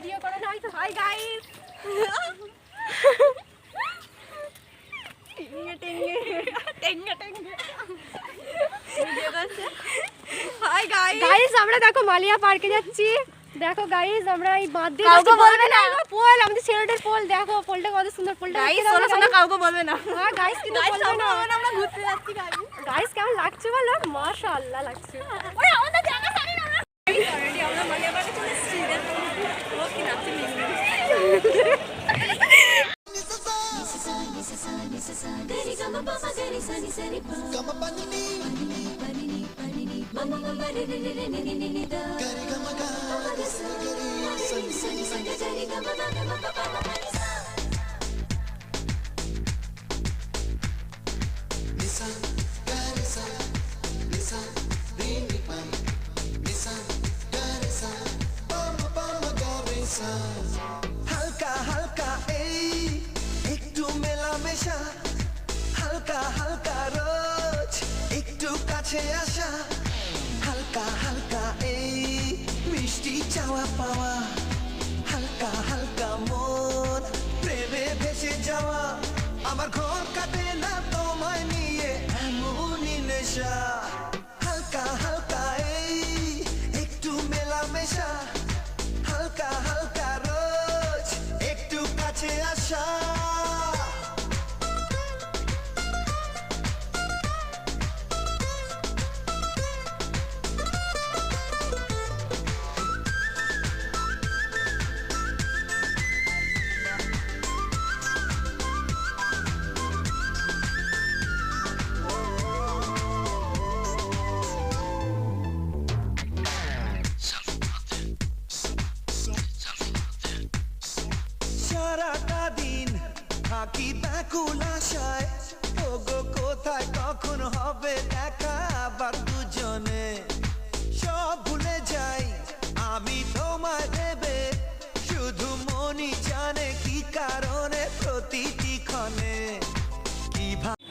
Video করে না তো। হাই গাইস, টেঙ্গে টেঙ্গে টেঙ্গে টেঙ্গে ভিডিও করছে। হাই গাইস, আমরা দেখো মালিয়া পার্কে যাচ্ছি। দেখো গাইস, আমরা এই বাদ দিয়ে কাউকে বলবে না, পোল আমাদের ছেলেটার পোল। দেখো পোলটা কত সুন্দর, পোলটা গাইস সোনা সোনা কাউকে বলবে না। হ্যাঁ গাইস, কিন্তু বলবে না, আমরা ঘুরতে যাচ্ছি। গাইস কেমন লাগছে বলো? মাশাআল্লাহ লাগছে। ওই আমাদের জায়গা ছাড়ি না, অলরেডি আমরা মালিয়া পার্কে চলে এসেছি। দেখো ও কি নাচছে মিমি। হালকা হালকা এই একটু মেলামেশা, হালকা হালকা রোজ একটু কাছে আসা, হালকা হালকা এই মিষ্টি চাওয়া পাওয়া, হালকা হালকা মন প্রেমে ভেসে যাওয়া। আমার ঘর কাটে না তোমায় নিয়ে এমনই নেশা, হালকা হালকা এই একটু মেলামেশা, হালকা হালকা রোজ একটু কাছে আসা। সারাটা দিন থাকি ব্যাকুল আশায়, ওগো কোথায় কখন হবে দেখা আবার দুজনে। সব ভুলে যাই আমি তোমায় দেবে, শুধু মনই জানে কি কারণে প্রতিটি ক্ষণে কিভাবে।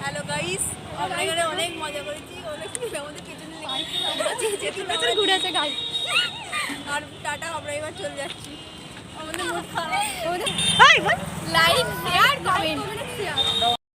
হ্যালো গাইস, আমরা এখানে অনেক মজা করেছি। অনেক আমাদের পেছনে ঘুরেছে গাইস। আর টাটা, আমরা এবার চলে যাচ্ছি। আমাদের মুড খারাপ। Like share comment.